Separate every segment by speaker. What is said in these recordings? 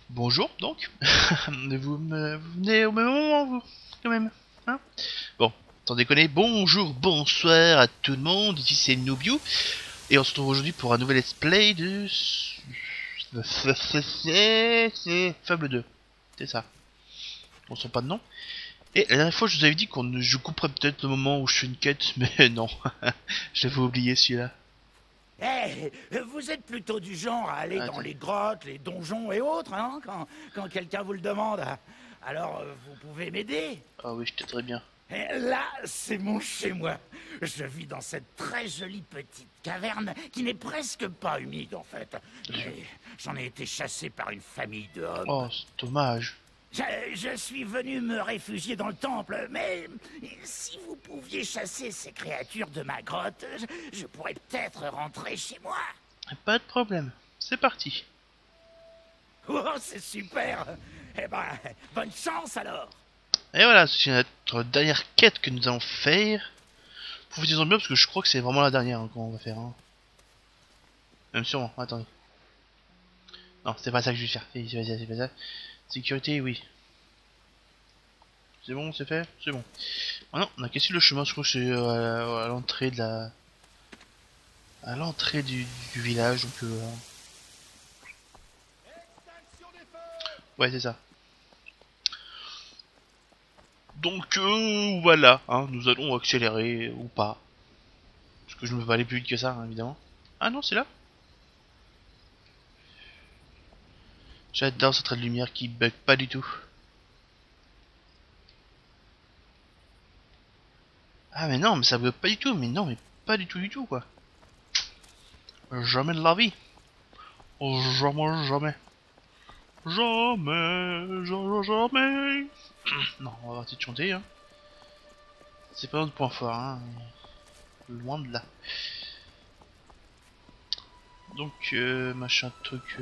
Speaker 1: Bonjour donc. Vous venez au même moment, vous, quand même, hein? Bon, sans déconner, bonjour, bonsoir à tout le monde, ici c'est Noobiu, et on se retrouve aujourd'hui pour un nouvel let's play de... C'est Fable 2, c'est ça. On sent pas de nom. Et la dernière fois je vous avais dit je couperais peut-être le moment où je fais une quête, mais non, j'avais oublié celui-là.
Speaker 2: Eh, vous êtes plutôt du genre à aller dans
Speaker 1: Attends.
Speaker 2: les grottes, les donjons et autres, hein, quand quelqu'un vous le demande. Alors, vous pouvez m'aider.
Speaker 1: Ah oui, je t'aiderais bien.
Speaker 2: Et là, c'est mon chez-moi. Je vis dans cette très jolie petite caverne qui n'est presque pas humide, en fait. Mais j'en ai été chassé par une famille de hommes.
Speaker 1: Oh, c'est dommage.
Speaker 2: Je suis venu me réfugier dans le temple, mais si vous pouviez chasser ces créatures de ma grotte, je pourrais peut-être rentrer chez moi.
Speaker 1: Pas de problème, c'est parti.
Speaker 2: Oh, c'est super. Eh ben, bonne chance alors.
Speaker 1: Et voilà, c'est notre dernière quête que nous allons faire. Profitez-en bien parce que je crois que c'est vraiment la dernière qu'on va faire. Hein. Même sûrement, attendez. Non, c'est pas ça que je vais faire. C'est pas ça. Sécurité, oui. C'est bon, c'est fait? C'est bon. Ah non, on a cassé le chemin, je crois que c'est à l'entrée de la... À l'entrée du village, donc... Ouais, c'est ça. Donc voilà, hein, nous allons accélérer ou pas. Parce que je ne peux pas aller plus vite que ça, hein, évidemment. Ah non, c'est là. J'adore ce trait de lumière qui bug pas du tout. Ah mais non, mais ça bug pas du tout, mais non, mais pas du tout quoi. Jamais de la vie. Jamais, jamais. Jamais. Non, on va arrêter de chanter, hein. C'est pas notre point fort, hein. Loin de là. Donc, machin truc...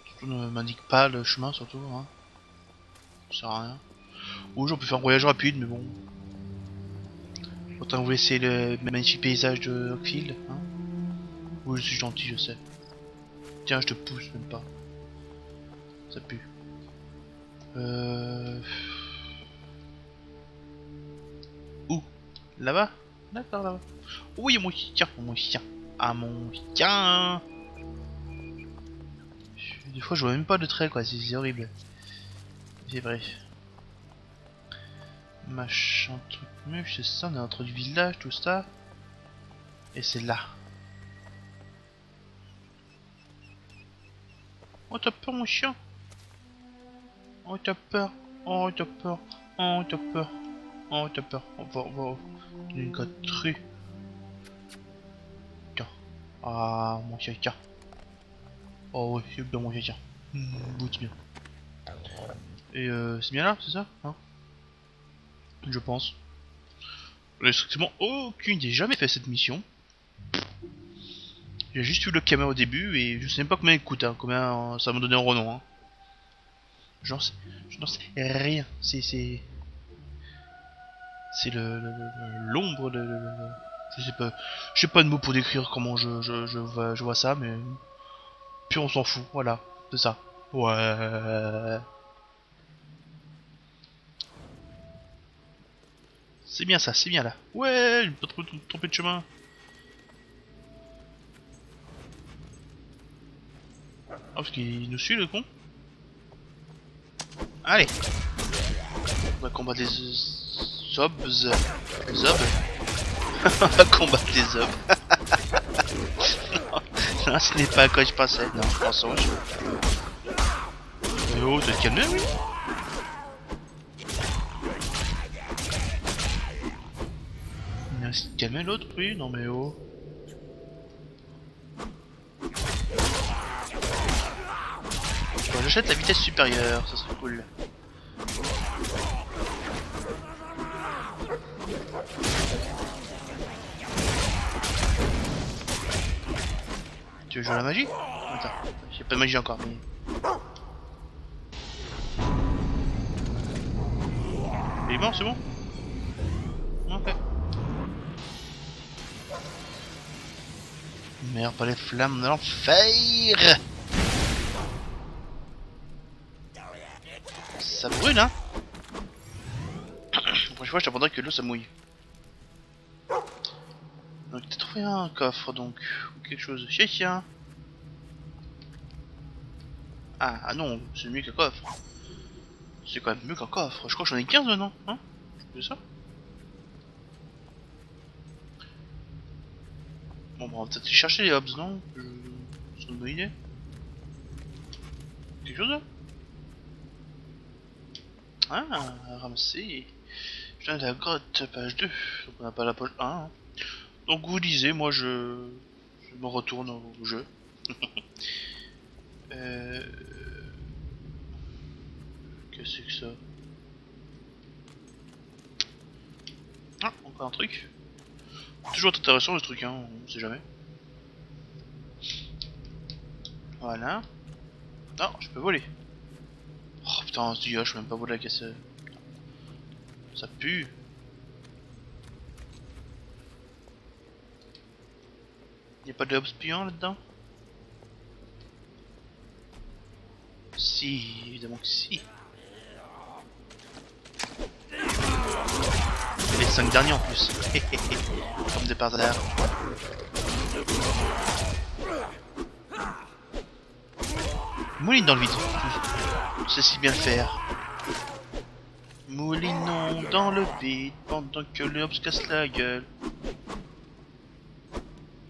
Speaker 1: Surtout ne m'indique pas le chemin, surtout, hein. Ça sert à rien. Ou j'en peux faire un voyage rapide, mais bon. Autant vous laisser le magnifique paysage de Oakfield, hein. Oui, je suis gentil, je sais. Tiens, je te pousse même pas. Ça pue. Où? Là-bas? D'accord, là-bas. Oui, mon chien, mon chien. Ah, mon chien. Des fois, je vois même pas de trait, quoi. C'est horrible. C'est vrai. Machin truc c'est ça, on est entre du village, tout ça. Et c'est là. Oh t'as peur mon chien. Oh t'as peur. Oh t'as peur. Oh t'as peur. Oh t'as peur. On va une gâterie. Tiens. Ah mon chien, tiens. Oh ouais, c'est bien mon chien, tiens. Vous bien. Et c'est bien là, c'est ça, hein? Je pense. J'ai strictement aucune idée, j'ai jamais fait cette mission. J'ai juste eu le caméra au début et je sais même pas combien il coûte, hein, combien ça m'a donné en renom. Hein. Je n'en sais rien. C'est l'ombre de... Je sais pas de mots pour décrire comment je vois ça, mais puis on s'en fout. Voilà, c'est ça. Ouais. C'est bien ça, c'est bien là. Ouais, je vais pas trop tromper de chemin. Ah, parce qu'il nous suit le con. Allez. On va combattre les zobs. Zobs. On va combattre les zobs. non, non, ce n'est pas à quoi je pensais. Non, je pense au jeu. Mais oh, t'es calmé, oui. Il va se calmer l'autre, oui. Non mais oh. J'achète la vitesse supérieure, ça serait cool. Tu veux jouer à la magie? Attends, j'ai pas de magie encore, mais... Il est mort, c'est bon? Ok. Merde, pas les flammes de l'enfer! brûle, hein. La prochaine fois, je t'apprendrai que l'eau ça mouille. Donc, t'as trouvé un coffre, donc. Ou quelque chose. Chien. Ah non, c'est mieux qu'un coffre. C'est quand même mieux qu'un coffre. Je crois que j'en ai 15 maintenant, hein. C'est ça. Bon, bah, on va peut-être chercher les hobs, non? C'est une bonne idée. Quelque chose là? Ah, ramasser. Je viens de la grotte, page 2. Donc on n'a pas la page 1. Hein. Donc vous lisez, moi je me retourne au jeu. Qu'est-ce que c'est que ça? Ah, encore un truc. Toujours intéressant ce truc, hein, on sait jamais. Voilà. Non, je peux voler. Oh putain, je peux même pas voler la caisse. Ça pue. Y'a pas de hobs puants là-dedans? Si, évidemment que si. Les 5 derniers en plus. Comme des par hasard. Mouline dans le vide. C'est si bien le faire. Moulinons dans le vide pendant que le hop se casse la gueule.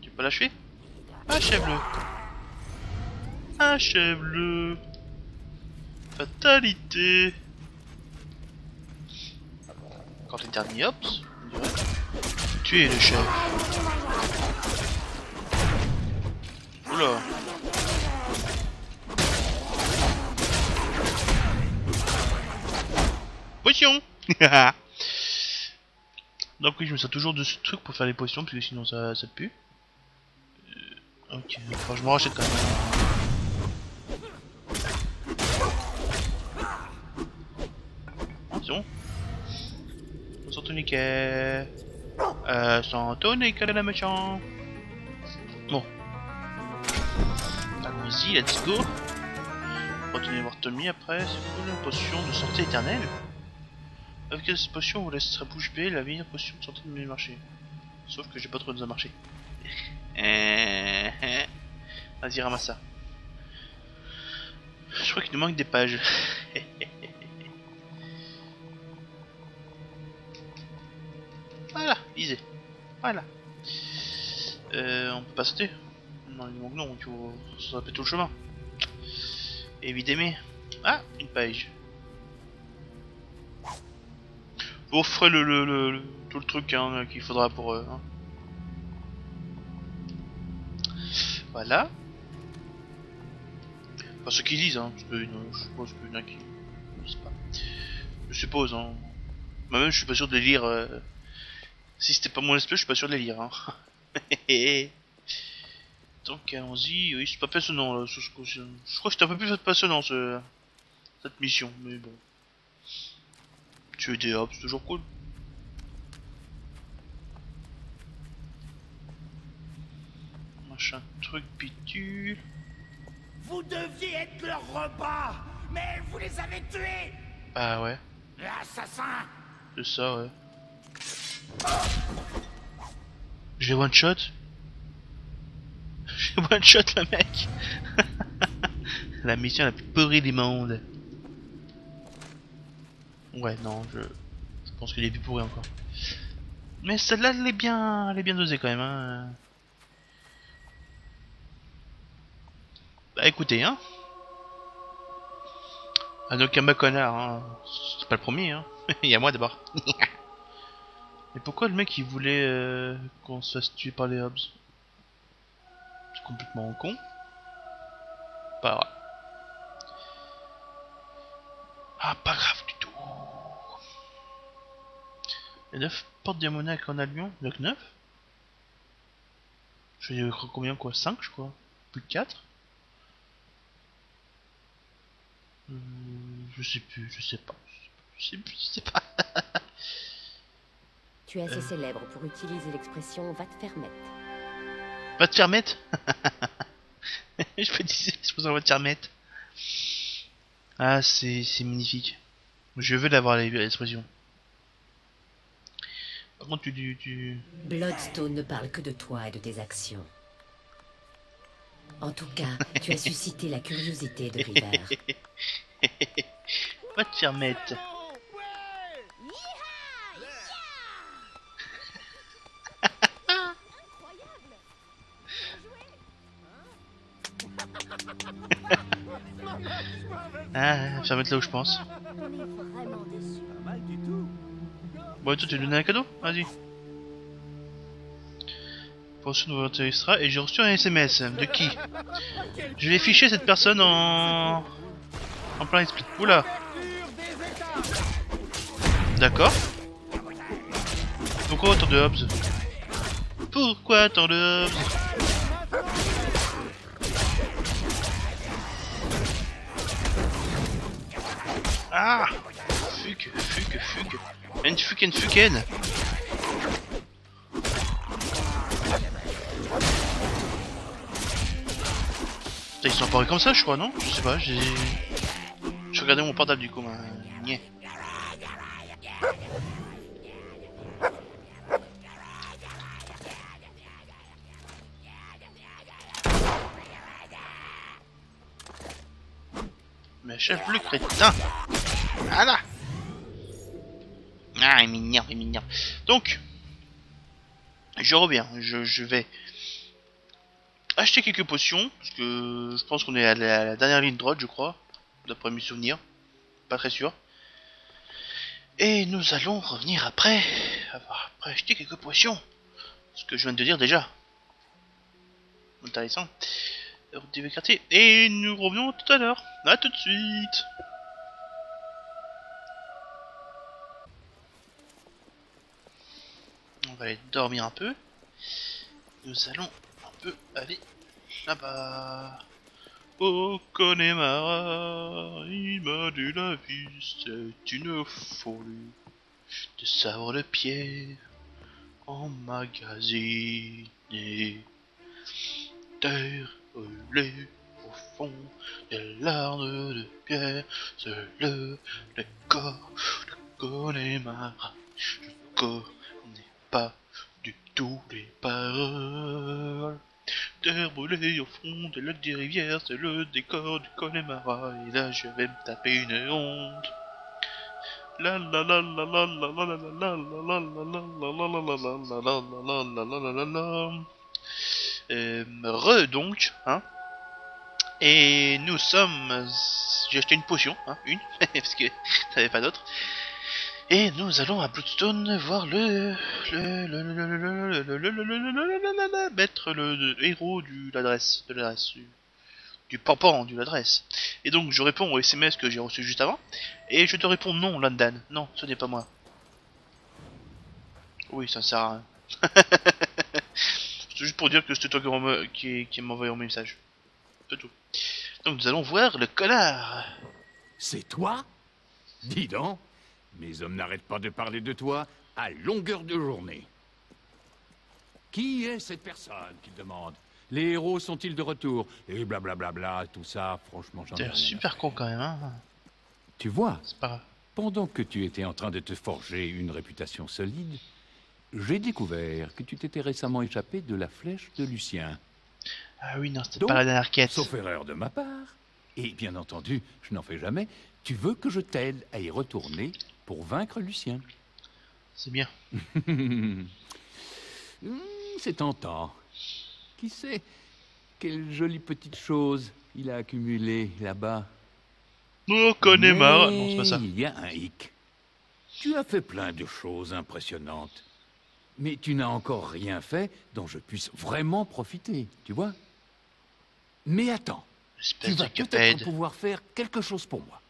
Speaker 1: Tu peux l'achever? Achève-le. Achève-le. Fatalité. Quand les derniers hops, on dirait. Tu es le chef. Oula. Potion. Donc oui, je me sers toujours de ce truc pour faire les potions, parce que sinon ça pue. Ok, enfin, je me rachète quand même. Oh, c'est bon. Sans toniquet. Sans toniquet la méchant. Bon. Allons-y, let's go. Retenez voir Tommy après, c'est cool. Potion de santé éternelle. Avec cette potion, on vous laissera bouche bée la meilleure potion de santé de mes marchés. Sauf que j'ai pas trop de marché. Vas-y, ramasse ça. Je crois qu'il nous manque des pages. Voilà, lisez. Voilà. On peut pas sauter. Non, il manque non, il faut se répéter tout le chemin. Évidemment. Ah, une page. Vous ferez tout le truc hein, qu'il faudra pour eux. Hein. Voilà. Enfin, ceux qui lisent, hein, parce que je suppose qu'il y en a qui lisent pas. Je suppose, hein. Moi-même, je suis pas sûr de les lire. Si c'était pas mon espèce, je suis pas sûr de les lire. Hein. Donc, allons-y. Oui, c'est pas passionnant là. Je crois que c'était un peu plus passionnant cette mission, mais bon. Tuer des hops, c'est toujours cool. Machin truc pitule.
Speaker 2: Vous deviez être leur repas, mais vous les avez tués.
Speaker 1: Ah ouais,
Speaker 2: Assassin.
Speaker 1: c'est ça ouais. Je vais one shot. Je vais one shot le mec. La mission la plus pourrie du monde. Ouais non, je pense qu'il est plus pourri encore. Mais celle-là elle est bien dosée quand même hein. Bah écoutez hein. Ah donc un connard hein. C'est pas le premier hein. Il y a moi d'abord. Mais pourquoi le mec il voulait qu'on se fasse tuer par les hobs? C'est complètement con. Pas grave. Ah pas grave du tout. Les 9 portes diamoniaques en Albion, donc 9. Je vais dire combien quoi? 5 je crois. Plus de 4. Je sais plus, je sais pas. Je sais pas.
Speaker 3: Tu es assez célèbre pour utiliser l'expression va te faire mettre.
Speaker 1: Va te faire mettre. Je peux dire, je pense qu'on va te faire mettre. Ah c'est magnifique. Je veux l'avoir l'expression. Par contre, tu...
Speaker 3: Bloodstone ne parle que de toi et de tes actions. En tout cas, tu as suscité la curiosité de River.
Speaker 1: Va te faire mettre. Ah, faire mettre là où je pense. Bon, toi, tu lui donnes un cadeau? Vas-y. Pour ce nouveau extra, et j'ai reçu un SMS. De qui? Je vais ficher cette personne en plein esprit. Oula. D'accord. Pourquoi autant de Hobbs? Pourquoi tant de Hobbs? Ah! Fuck. Une fuken. Putain, ils sont apparus comme ça, je crois, non? Je sais pas, j'ai... Je regardais mon portable du coup, mais... Mais chef le crétin! Voilà! Ah, il m'énerve. Donc, je reviens, je vais acheter quelques potions, parce que je pense qu'on est à la dernière ligne droite, je crois, d'après mes souvenirs, pas très sûr. Et nous allons revenir après acheter quelques potions, ce que je viens de dire déjà. Intéressant. Et nous revenons tout à l'heure. À tout de suite. On va aller dormir un peu. Nous allons un peu aller là-bas. Au Connemara, il m'a dit la vie, c'est une folie. Des sabres de pierre emmagasinés. Terre brûlée au fond des larmes de pierre, c'est le décor de Connemara. Je connais pas du tout les paroles. Terre brûlée au fond des lacs des rivières, c'est le décor du Connemara. Et là je vais me taper une honte. La la la la la la la la la la la la la la la. Donc, hein. Et nous sommes... J'ai acheté une potion, hein, une, parce que j'avais pas d'autre. Et nous allons à Bloodstone voir le maître, le héros de l'adresse, du pampan de l'adresse. Et donc je réponds au SMS que j'ai reçu juste avant, et je te réponds non, London, non, ce n'est pas moi. Oui, ça sert à rien. C'est juste pour dire que c'était toi qui m'a envoyé un message. C'est tout. Donc nous allons voir le connard.
Speaker 2: C'est toi? Dis donc, mes hommes n'arrêtent pas de parler de toi à longueur de journée. Qui est cette personne qu'ils demandent? Les héros sont-ils de retour? Et blablabla, tout ça, franchement, j'en ai
Speaker 1: T'es
Speaker 2: rien à
Speaker 1: super
Speaker 2: faire.
Speaker 1: con quand même, hein.
Speaker 2: Tu vois,
Speaker 1: C'est pas grave.
Speaker 2: pendant que tu étais en train de te forger une réputation solide, j'ai découvert que tu t'étais récemment échappé de la flèche de Lucien.
Speaker 1: Ah oui, non, c'était
Speaker 2: Donc,
Speaker 1: pas la dernière quête.
Speaker 2: Sauf erreur de ma part, et bien entendu, je n'en fais jamais, tu veux que je t'aide à y retourner pour vaincre Lucien.
Speaker 1: C'est bien.
Speaker 2: C'est tentant. Qui sait quelle jolie petite chose il a accumulée là-bas.
Speaker 1: Oh, Connemara.
Speaker 2: Mais
Speaker 1: Non, c'est pas ça.
Speaker 2: il y a un hic. Tu as fait plein de choses impressionnantes, mais tu n'as encore rien fait dont je puisse vraiment profiter, tu vois? Mais attends, tu
Speaker 1: Espèce de
Speaker 2: vas peut-être
Speaker 1: Cuphead.
Speaker 2: pouvoir faire quelque chose pour moi.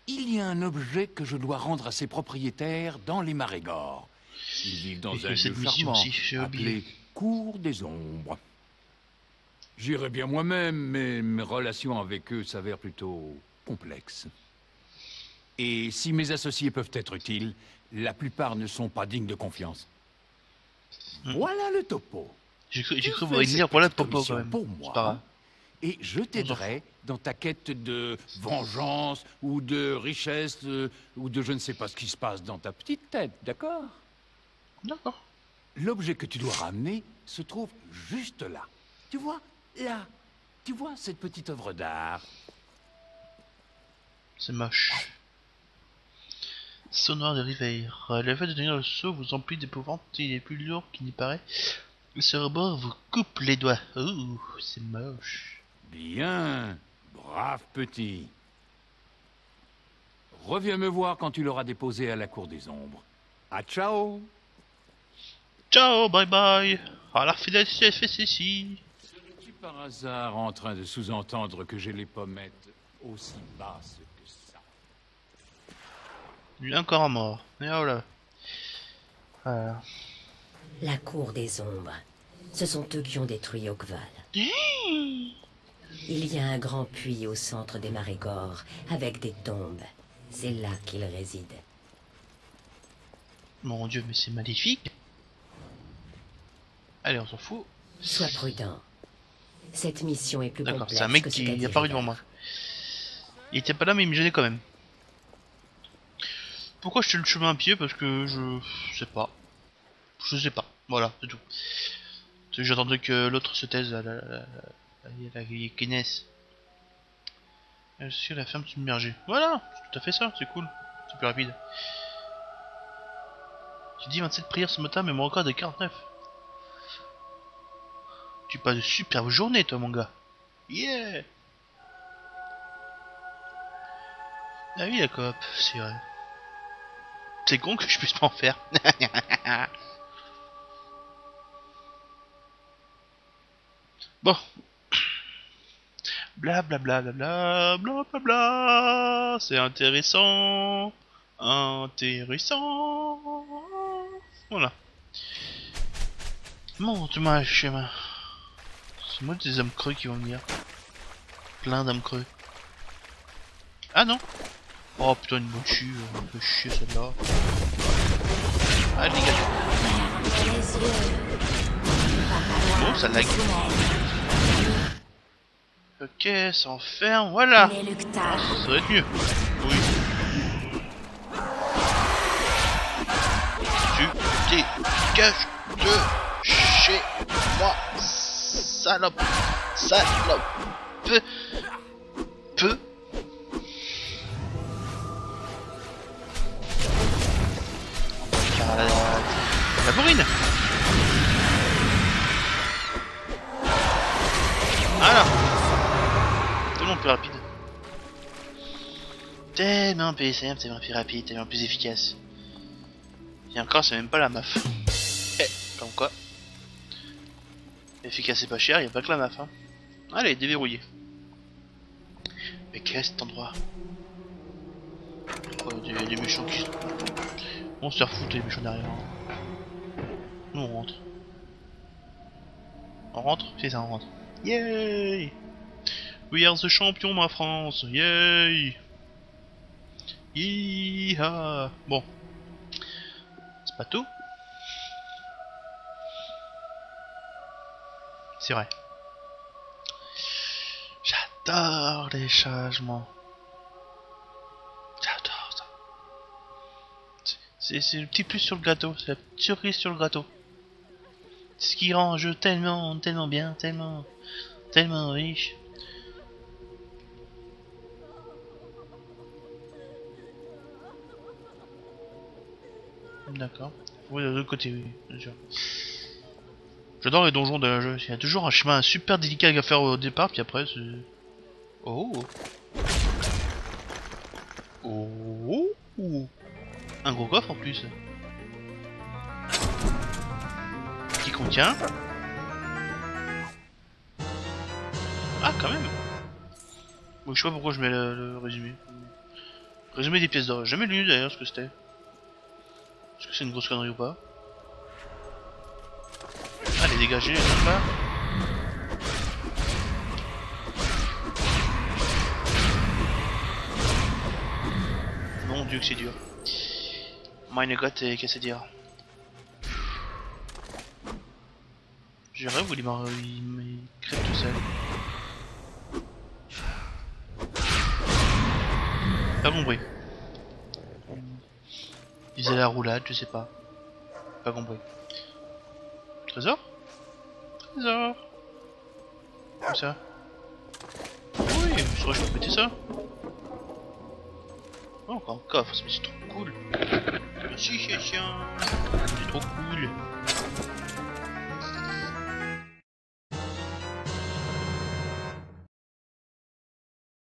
Speaker 2: Il y a un objet que je dois rendre à ses propriétaires dans les Marais-Gores. Ils vivent dans
Speaker 1: Et
Speaker 2: un
Speaker 1: que cette
Speaker 2: lieu
Speaker 1: mission
Speaker 2: charmant,
Speaker 1: aussi, j'ai oublié.
Speaker 2: appelé Cour des Ombres. J'irai bien moi-même, mais mes relations avec eux s'avèrent plutôt complexes. Et si mes associés peuvent être utiles, la plupart ne sont pas dignes de confiance. Voilà le topo.
Speaker 1: J'ai cru
Speaker 2: Tu
Speaker 1: vous
Speaker 2: fais
Speaker 1: dire
Speaker 2: cette
Speaker 1: pour la
Speaker 2: petite
Speaker 1: popo
Speaker 2: commission
Speaker 1: quand même.
Speaker 2: pour
Speaker 1: C'est
Speaker 2: moi,
Speaker 1: pas grave.
Speaker 2: et je t'aiderai dans ta quête de vengeance, ou de richesse, ou de je ne sais pas ce qui se passe dans ta petite tête, d'accord?
Speaker 1: D'accord.
Speaker 2: L'objet que tu dois ramener se trouve juste là. Tu vois, là. Tu vois cette petite œuvre d'art?
Speaker 1: C'est moche. Saut noir de Riveir. Le fait de tenir le seau vous emplit d'épouvante, il est plus lourd qu'il n'y paraît. Ce rebord vous coupe les doigts. Ouh, c'est moche.
Speaker 2: Bien. Brave petit. Reviens me voir quand tu l'auras déposé à la cour des ombres. À ciao.
Speaker 1: Ciao, bye bye. À la fidélité fait ceci.
Speaker 2: Serais-tu par hasard en train de sous-entendre que j'ai les pommettes aussi basses que ça?
Speaker 1: Il est encore à mort. Et voilà. Voilà.
Speaker 3: La cour des ombres. Ce sont eux qui ont détruit Oakval. Il y a un grand puits au centre des Marégor, avec des tombes. C'est là qu'ils résident.
Speaker 1: Mon dieu, mais c'est maléfique. Allez, on s'en fout.
Speaker 3: Sois prudent. Cette mission est plus
Speaker 1: D'accord,
Speaker 3: complexe
Speaker 1: c'est un mec
Speaker 3: que ce
Speaker 1: qui
Speaker 3: qu'a
Speaker 1: est
Speaker 3: dit
Speaker 1: apparu devant
Speaker 3: River.
Speaker 1: moi. Il était pas là, mais il me gênait quand même. Pourquoi je te le chemin à pied? Parce que je sais pas. Je sais pas. Voilà, c'est tout. J'attendais que l'autre se taise, la Guinness. Je suis la ferme submergée. Voilà, c'est tout à fait ça, c'est cool. C'est plus rapide. J'ai dit 27 prières ce matin, mais mon record est 49. Tu passes de superbes journées, toi, mon gars. Yeah! Ah oui, la coop, c'est vrai. C'est con que je puisse pas en faire. Bon. Bla bla bla bla bla bla bla bla. C'est intéressant. Intéressant. Voilà. Montre-moi le chemin. C'est moi des hommes creux qui vont venir. Plein d'hommes creux. Ah non. Oh putain, une bonne chue. On peut chier celle-là. Allez, dégage. Bon, ça lag. Ok, ça enferme, voilà. Ça doit être mieux. Oui. Tu dégages de chez moi, salope. Salope. Peu. La bourrine. Voilà. Tellement plus rapide. Tellement plus simple, tellement plus rapide, tellement plus efficace. Et encore, c'est même pas la meuf. Eh, comme quoi. Efficace et pas cher, y a pas que la meuf. Hein. Allez, déverrouillé. Mais qu'est-ce cet endroit? Oh, des méchants qui... On se refout les méchants derrière. Nous on rentre. On rentre? C'est ça, on rentre. Yay! We are the champion, ma France! Yay! Yeeha! Bon. C'est pas tout? C'est vrai. J'adore les changements. J'adore ça. C'est le petit plus sur le gâteau. C'est la petite cerise sur le gâteau. Ce qui rend un jeu tellement bien, tellement riche. D'accord. Oui, de l'autre côté, oui, bien sûr. J'adore les donjons de jeu. Il y a toujours un chemin super délicat à faire au départ, puis après c'est... Oh. Oh. Un gros coffre en plus. Qui contient... Ah, quand même. Bon, je sais pas pourquoi je mets le résumé. Résumé des pièces d'or. J'ai jamais lu d'ailleurs ce que c'était. Est-ce que c'est une grosse connerie ou pas? Allez, dégagez, là. Mon dieu que c'est dur. Meine Gott, qu'est-ce que c'est dur. Je rêve ou il crève tout seul. Pas compris. Ils allaient à la roulade, je sais pas. Pas compris. Trésor? Trésor. Comme ça. Oui, je saurais je peux péter ça. Oh, encore un coffre, c'est trop cool. Merci chien. C'est trop cool.